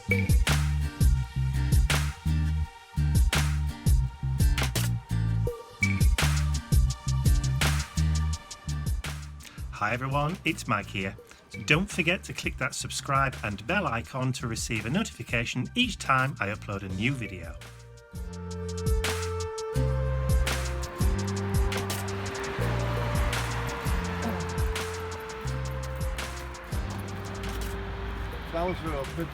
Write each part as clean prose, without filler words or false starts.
Hi everyone, it's Mike here. So don't forget to click that subscribe and bell icon to receive a notification each time I upload a new video. Flowers are open.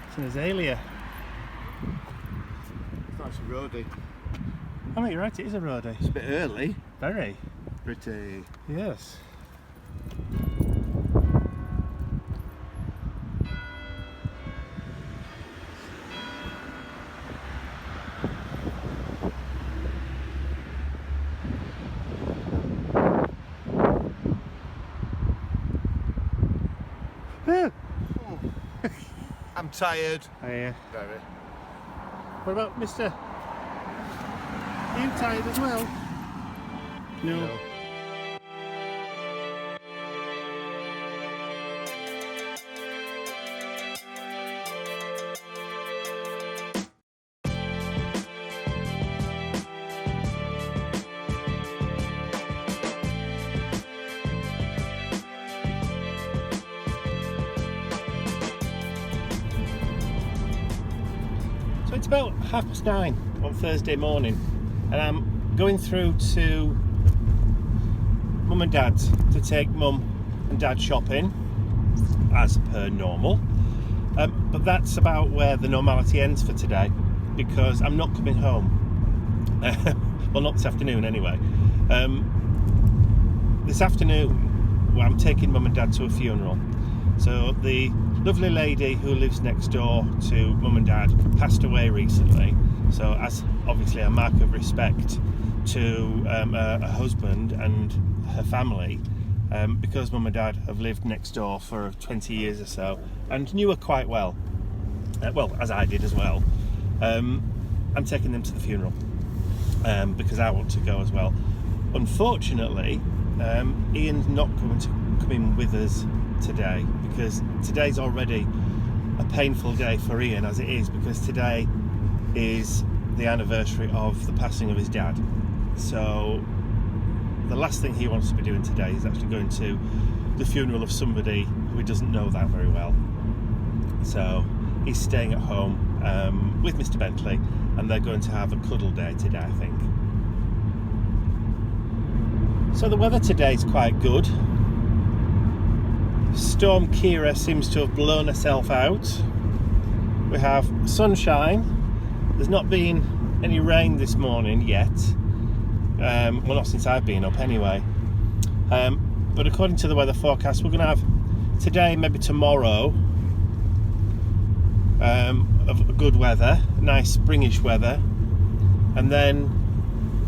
It's an azalea. That's a roadie. Oh, you're right, it is a roadie. It's a bit early. Very. Pretty. Yes. I'm tired. Very. What What about Mr? Are you tired as well? No. So it's about 9:30 on Thursday morning, and I'm going through to Mum and Dad's to take Mum and Dad shopping, as per normal. But that's about where the normality ends for today, because I'm not coming home. Well, not this afternoon anyway. This afternoon, I'm taking Mum and Dad to a funeral. So the lovely lady who lives next door to Mum and Dad passed away recently. So as obviously a mark of respect to her husband and her family, because Mum and Dad have lived next door for 20 years or so and knew her quite well, well, as I did as well, I'm taking them to the funeral because I want to go as well. Unfortunately, Ian's not going to come in with us today, because today's already a painful day for Ian as it is, because today is the anniversary of the passing of his dad. So the last thing he wants to be doing today is actually going to the funeral of somebody who he doesn't know that very well. So he's staying at home with Mr. Bentley, and they're going to have a cuddle day today, I think. So the weather today is quite good. Storm Kira seems to have blown herself out. We have sunshine. There's not been any rain this morning yet. Well, not since I've been up anyway. But according to the weather forecast, we're going to have today, maybe tomorrow, of good weather, nice springish weather, and then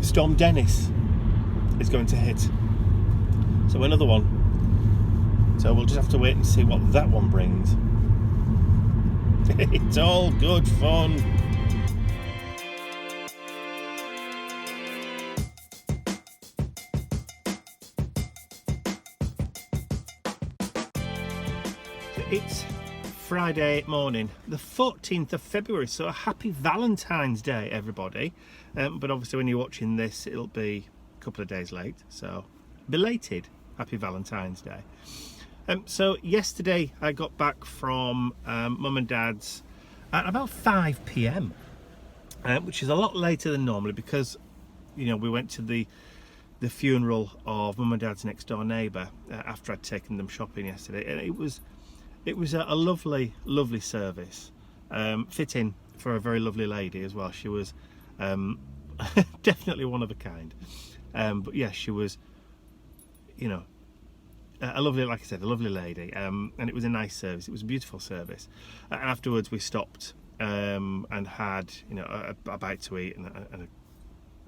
Storm Dennis is going to hit. So another one. So we'll just have to wait and see what that one brings. It's all good fun. It's Friday morning, the 14th of February, so a happy Valentine's Day, everybody. But obviously when you're watching this, it'll be a couple of days late, so belated happy Valentine's Day. So yesterday I got back from Mum and Dad's at about 5 p.m, which is a lot later than normally, because we went to the funeral of Mum and Dad's next door neighbour after I'd taken them shopping yesterday, and it was a lovely service, fitting for a very lovely lady as well. She was definitely one of a kind, but yeah, she was a lovely, like I said, a lovely lady, and it was a nice service. It was a beautiful service. And afterwards we stopped and had a bite to eat and a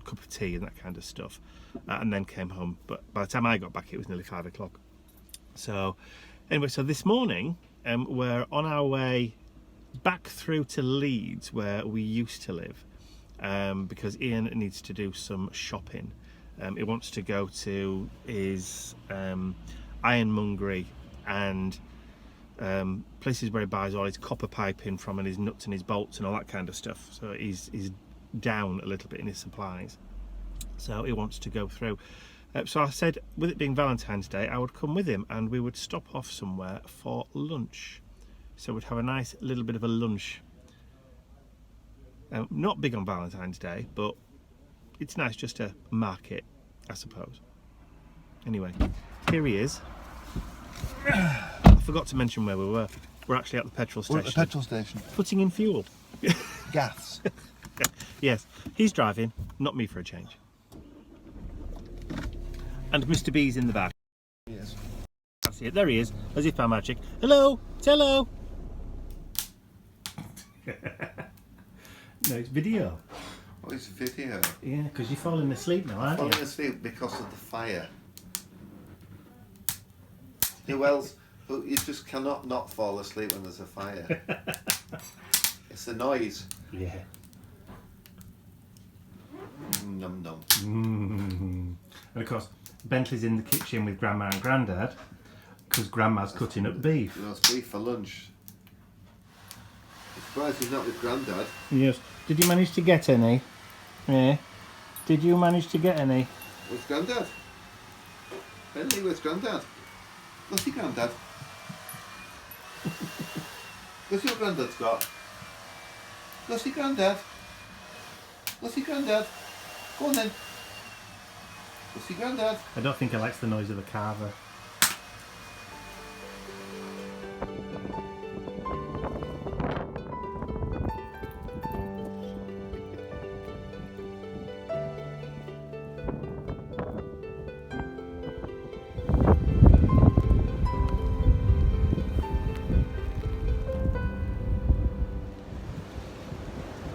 cup of tea and that kind of stuff, and then came home. But by the time I got back, it was nearly 5 o'clock. So anyway, so this morning we're on our way back through to Leeds, where we used to live, because Ian needs to do some shopping. He wants to go to his ironmongery and places where he buys all his copper piping from and his nuts and his bolts and all that kind of stuff. So he's down a little bit in his supplies. So he wants to go through. So I said, with it being Valentine's Day, I would come with him and we would stop off somewhere for lunch. So we'd have a nice little bit of a lunch. Not big on Valentine's Day, but it's nice just to mark it, I suppose. Anyway, here he is. I forgot to mention where we were. We're actually at the petrol station. We're at the petrol station. Putting in fuel. Gas. Yes, he's driving, not me for a change. And Mr. B's in the back. Yes. That's it, there he is, as if by magic. Hello, hello. No, it's video. Oh, it's a video. Yeah, because you're falling asleep now, aren't you? Falling asleep because of the fire. Who else? You just cannot not fall asleep when there's a fire. It's the noise. Yeah. Num num. And of course, Bentley's in the kitchen with Grandma and Grandad because Grandma's cutting up beef. Roast beef for lunch. I'm surprised he's not with Grandad. Yes. Did you manage to get any? Yeah. Did you manage to get any? Where's Grandad? Bentley, where's Grandad? Go see Grandad. Go see what Grandad's got. Go see Grandad. Go see Grandad. Go on then. Go see Grandad. I don't think he likes the noise of the carver.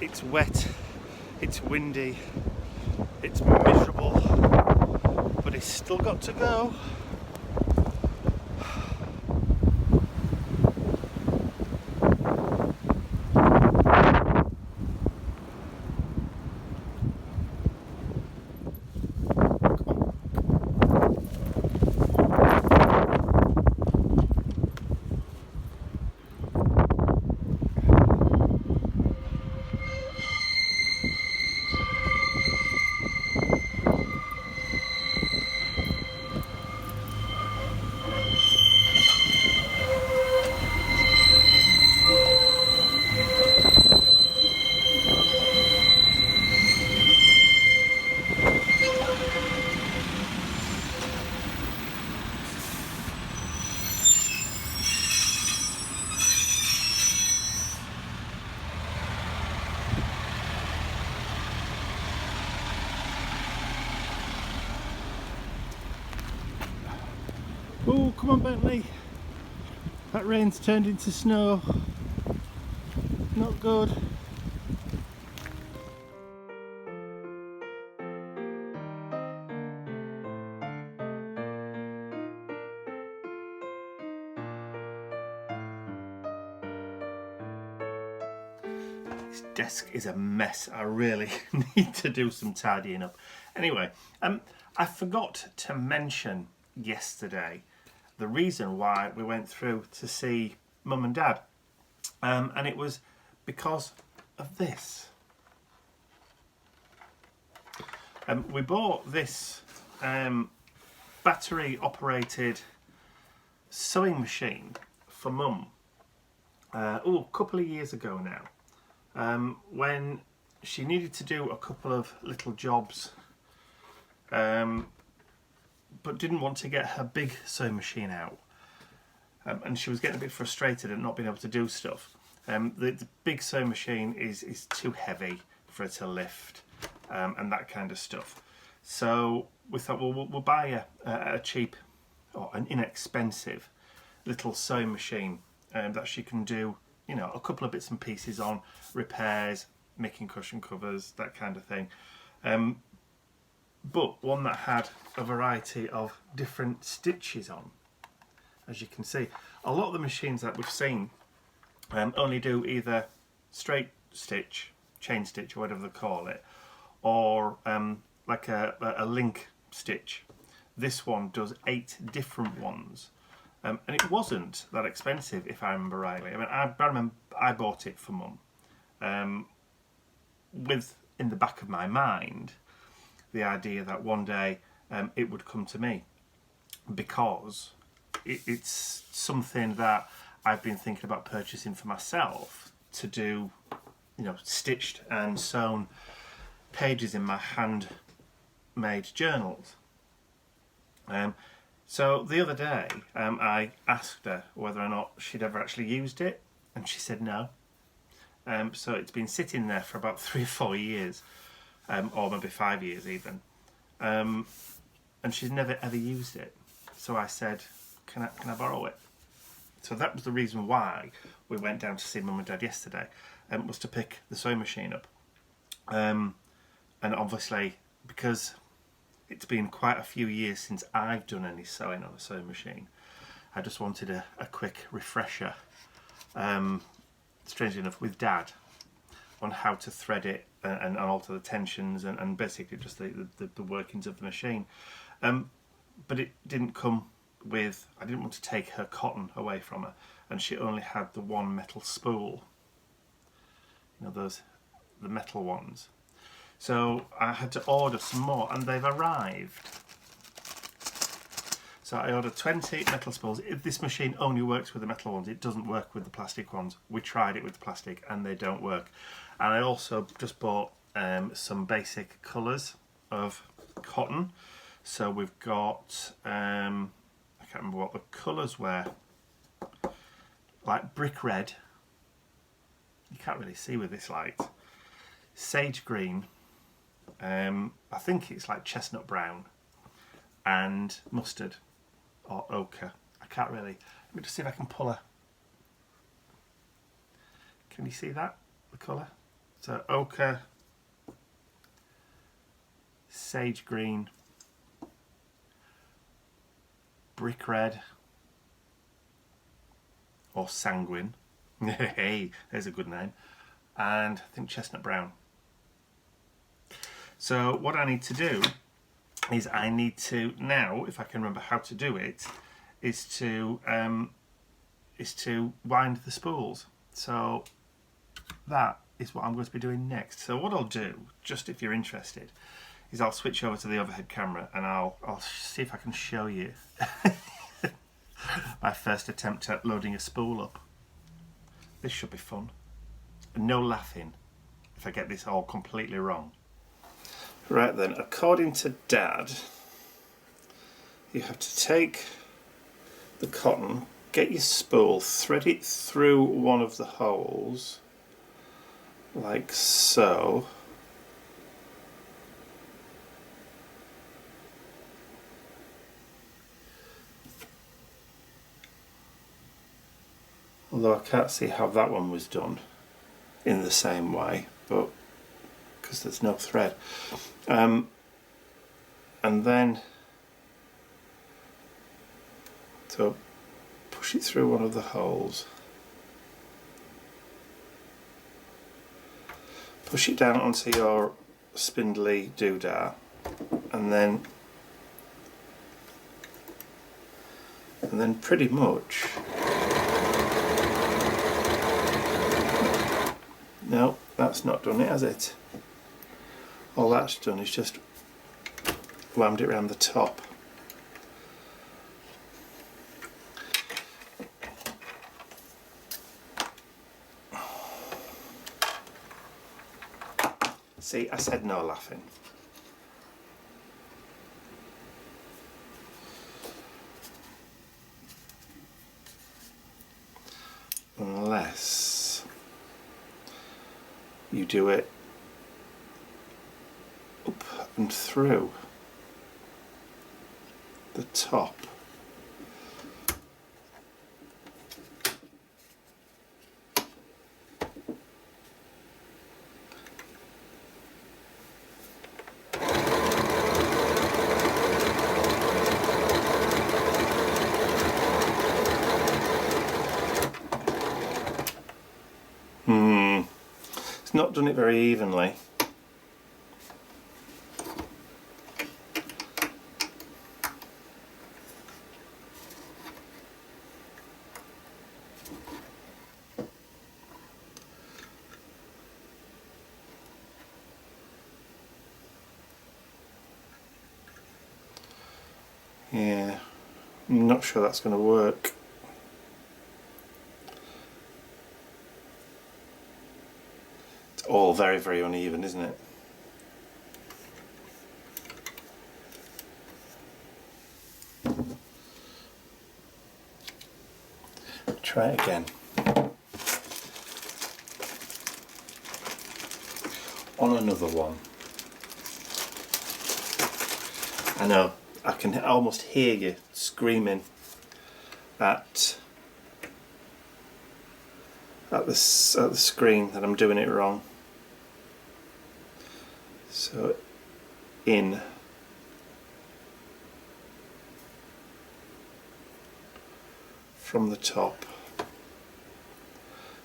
It's wet, it's windy, it's miserable, but it's still got to go. Oh, come on Bentley. That rain's turned into snow. Not good. This desk is a mess. I really need to do some tidying up. Anyway, I forgot to mention yesterday the reason why we went through to see Mum and Dad, and it was because of this. We bought this battery operated sewing machine for Mum a couple of years ago now, when she needed to do a couple of little jobs, but didn't want to get her big sewing machine out, and she was getting a bit frustrated at not being able to do stuff. The big sewing machine is too heavy for her to lift, and that kind of stuff. So we thought, well, we'll buy a cheap or an inexpensive little sewing machine that she can do, you know, a couple of bits and pieces on, repairs, making cushion covers, that kind of thing. But one that had a variety of different stitches on. As you can see, a lot of the machines that we've seen only do either straight stitch, chain stitch, or whatever they call it, or like a link stitch. This one does 8 different ones. And it wasn't that expensive, if I remember rightly. I mean, I remember I bought it for Mum, with in the back of my mind the idea that one day it would come to me, because it's something that I've been thinking about purchasing for myself to do, you know, stitched and sewn pages in my handmade journals. So the other day I asked her whether or not she'd ever actually used it, and she said no. So it's been sitting there for about 3 or 4 years, or maybe 5 years even, and she's never ever used it. So I said, can I borrow it? So that was the reason why we went down to see Mum and Dad yesterday, was to pick the sewing machine up. And obviously, because it's been quite a few years since I've done any sewing on a sewing machine, I just wanted a quick refresher, strangely enough, with Dad, on how to thread it and alter the tensions and basically just the workings of the machine. But it didn't come with, I didn't want to take her cotton away from her, and she only had the one metal spool, you know, the metal ones. So I had to order some more, and they've arrived. So I ordered 20 metal spools. This machine only works with the metal ones. It doesn't work with the plastic ones. We tried it with the plastic and they don't work. And I also just bought some basic colours of cotton. So we've got, I can't remember what the colours were, like brick red. You can't really see with this light. Sage green. I think it's like chestnut brown, and mustard or ochre. I can't really. Let me just see if I can pull a. Can you see that? The colour? So ochre, sage green, brick red, or sanguine. Hey, there's a good name. And I think chestnut brown. So what I need to do is I need to now, if I can remember how to do it, is to wind the spools. So that is what I'm going to be doing next. So what I'll do, just if you're interested, is I'll switch over to the overhead camera and I'll see if I can show you my first attempt at loading a spool up. This should be fun. No laughing if I get this all completely wrong. Right then, according to Dad, you have to take the cotton, get your spool, thread it through one of the holes, like so. Although I can't see how that one was done in the same way, but because there's no thread. And then so push it through one of the holes, push it down onto your spindly doodah, and then pretty much, no, that's not done it, has it? All that's done is just whammed it around the top. See, I said no laughing. Unless you do it up and through the top. It's not done it very evenly. Yeah, I'm not sure that's going to work. It's all very, very uneven, isn't it? Try it again. On another one. I know, I can almost hear you screaming at the screen that I'm doing it wrong. So in. From the top.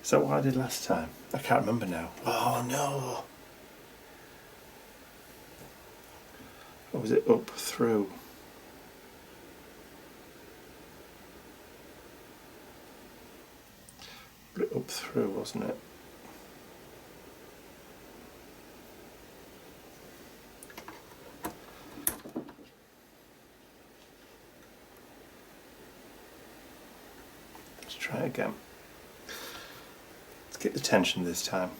Is that what I did last time? I can't remember now. Oh no! Or was it up through? Put it up through, wasn't it? Let's try it again. Let's get the tension this time.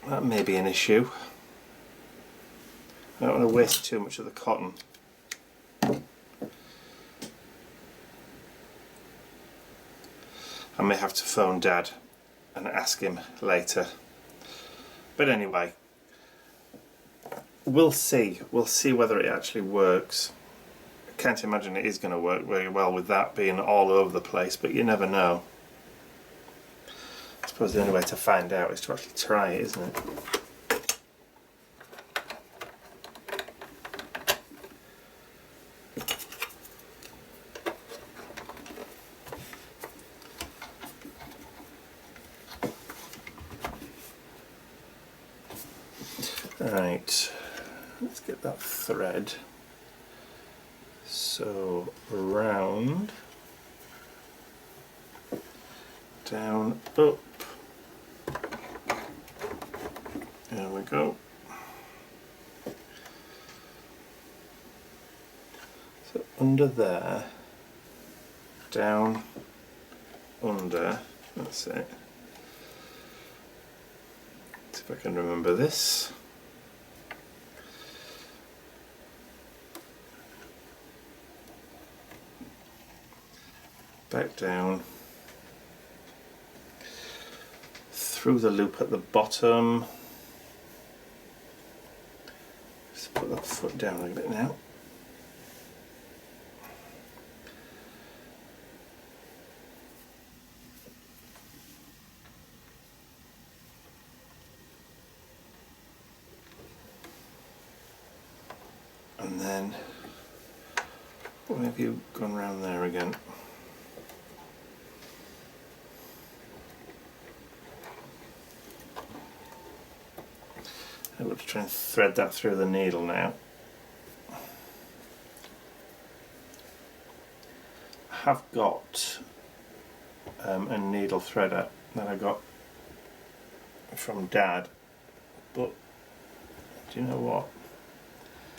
That may be an issue. I don't want to waste too much of the cotton. I may have to phone Dad and ask him later. But anyway, we'll see. We'll see whether it actually works. I can't imagine it is going to work very well with that being all over the place, but you never know. I suppose the only way to find out is to actually try it, isn't it? Right, let's get that thread. So round, down, up. There we go. So under there, down, under, that's it. See if I can remember this. Back down, through the loop at the bottom. Just put that foot down a bit now. And then, why have you gone round there again? I'm going to try and thread that through the needle now. I have got a needle threader that I got from Dad, but do you know what?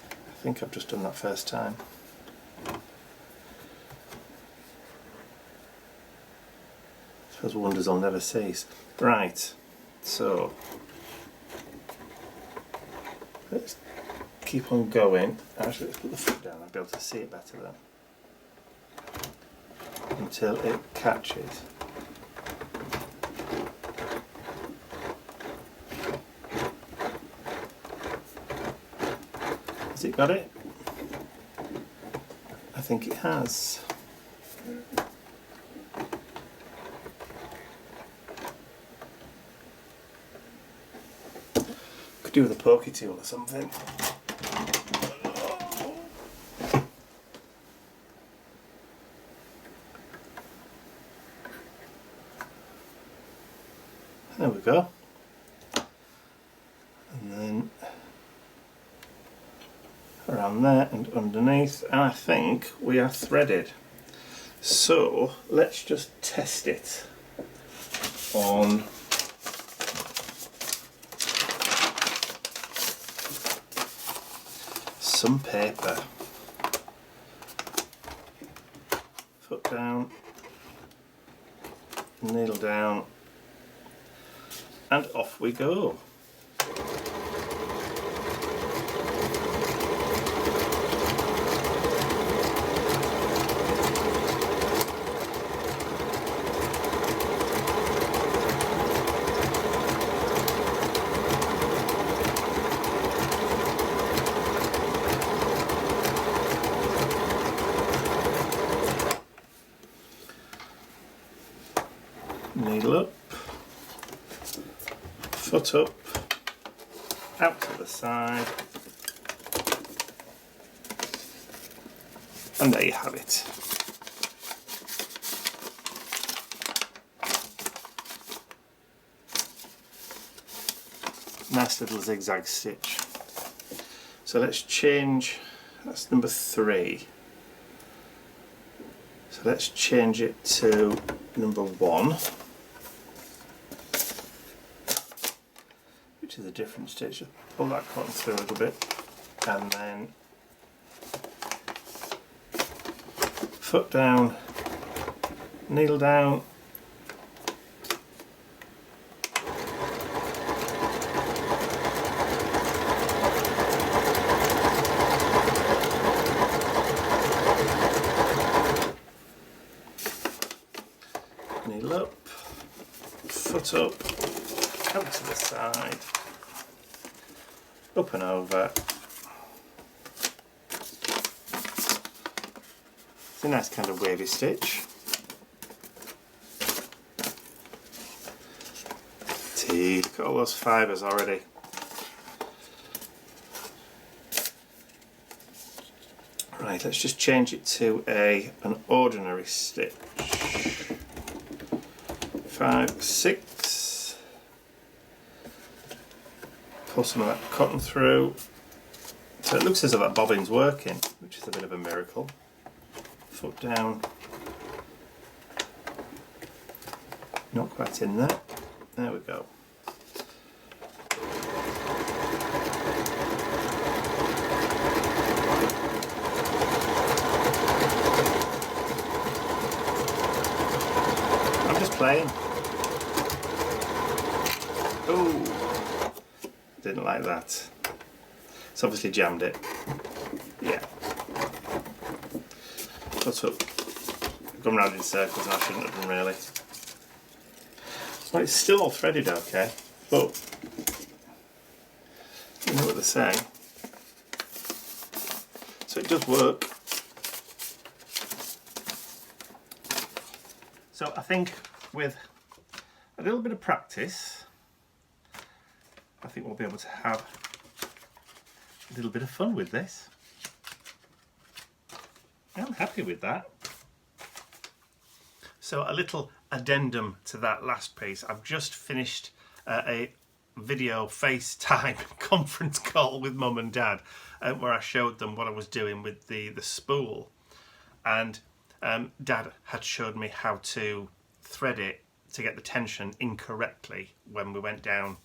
I think I've just done that first time. I suppose wonders will never cease. Right, so let's keep on going. Actually, let's put the foot down, I'll be able to see it better then. Until it catches. Has it got it? I think it has. Could do with a pokey tool or something. There we go. And then around there and underneath, and I think we are threaded. So let's just test it on some paper. Foot down, needle down, and off we go. Needle up, foot up, out to the side, and there you have it. Nice little zigzag stitch. So let's change, that's number 3. So let's change it to number 1. Which is a different stitch. Just pull that cotton through a little bit, and then foot down, needle down, needle up, foot up, out to the side, up and over. It's a nice kind of wavy stitch. See, look at all those fibres already. Right, let's just change it to an ordinary stitch. 5, 6. Pull some of that cotton through. So it looks as though that bobbin's working, which is a bit of a miracle. Foot down. Not quite in there. There we go. I'm just playing. Oh, didn't like that. It's obviously jammed it. Yeah. Foot up. I've gone round in circles and I shouldn't have done really. Well, it's still all threaded okay, but you know what they're saying. So it does work. So I think with a little bit of practice, I think we'll be able to have a little bit of fun with this. I'm happy with that. So a little addendum to that last piece. I've just finished a video FaceTime conference call with Mum and Dad where I showed them what I was doing with the spool, and Dad had showed me how to thread it to get the tension incorrectly when we went down.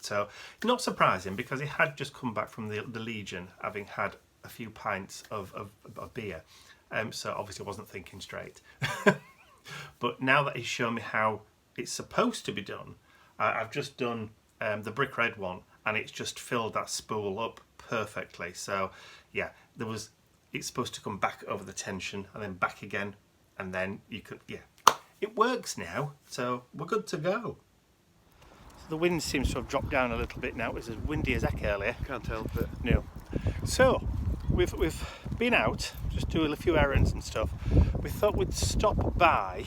So not surprising, because he had just come back from the Legion, having had a few pints of beer, so obviously I wasn't thinking straight. But now that he's shown me how it's supposed to be done, I've just done the brick red one, and it's just filled that spool up perfectly. So yeah, it's supposed to come back over the tension and then back again, and then you could, yeah, it works now, so we're good to go. So the wind seems to have dropped down a little bit now. It was as windy as heck earlier. Can't help it. No. So we've been out just doing a few errands and stuff. We thought we'd stop by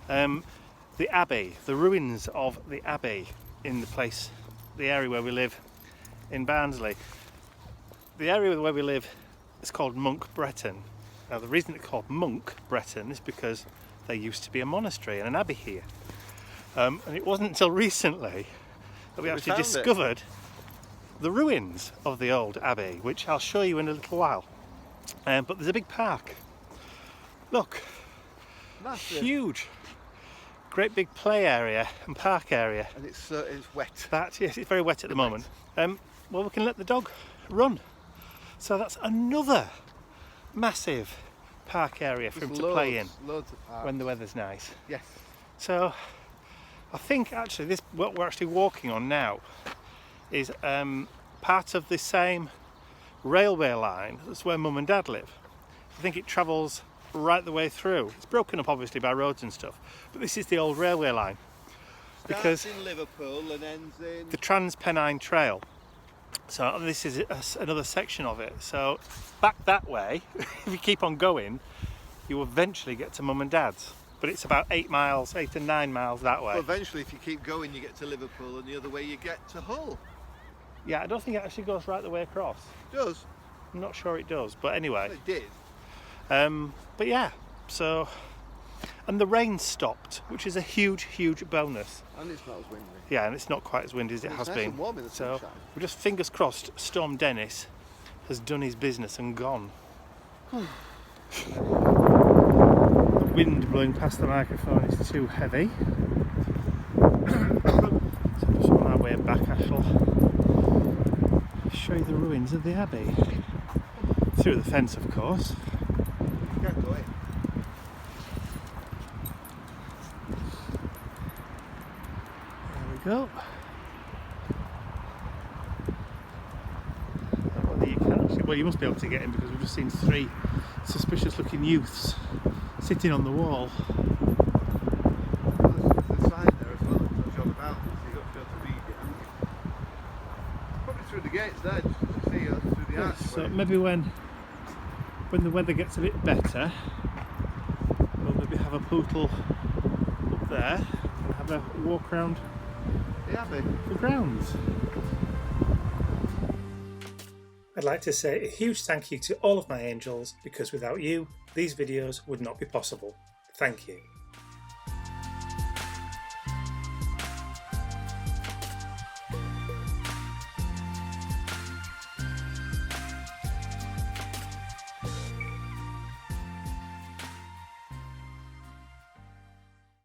the abbey, the ruins of the abbey in the area where we live in Barnsley. The area where we live is called Monk Bretton. Now the reason it's called Monk Bretton is because there used to be a monastery and an abbey here. And it wasn't until recently that we actually discovered the ruins of the old abbey, which I'll show you in a little while. But there's a big park Look, Massive. huge. Great big play area and park area. And it's wet. Yes, it's very wet at the moment. Well, we can let the dog run. So that's another massive park area for him to play in Loads of parks. when the weather's nice. Yes. So I think actually what we're actually walking on now is part of the same railway line as where Mum and Dad live. I think it travels right the way through. It's broken up obviously by roads and stuff, but this is the old railway line. Because starts in Liverpool and ends in the Trans-Pennine Trail. So this is another section of it. So back that way, if you keep on going, you eventually get to Mum and Dad's. But it's about 8 to 9 miles that way. Well, eventually, if you keep going, you get to Liverpool, and the other way you get to Hull. Yeah, I don't think it actually goes right the way across. It does. I'm not sure it does, but anyway. It did. But yeah, so... And the rain stopped, which is a huge, huge bonus. And it's not as windy. Yeah, and it's not quite as windy as it has nice been. and warm in the So sunshine. we're just fingers crossed Storm Dennis has done his business and gone. The wind blowing past the microphone is too heavy. So just on our way back, I shall show you the ruins of the abbey. Through the fence, of course. You can't go in. There we go. Whether you can actually, well, you must be able to get in because we've just seen 3 suspicious looking youths sitting on the wall. There's a sign there as well that tells you all about it, so you've got to be able to read it. Probably through the gates there, just to see us through the archway. So maybe when the weather gets a bit better, we'll maybe have a poodle up there and have a walk around The abbey. the grounds. I'd like to say a huge thank you to all of my angels because without you, these videos would not be possible. Thank you.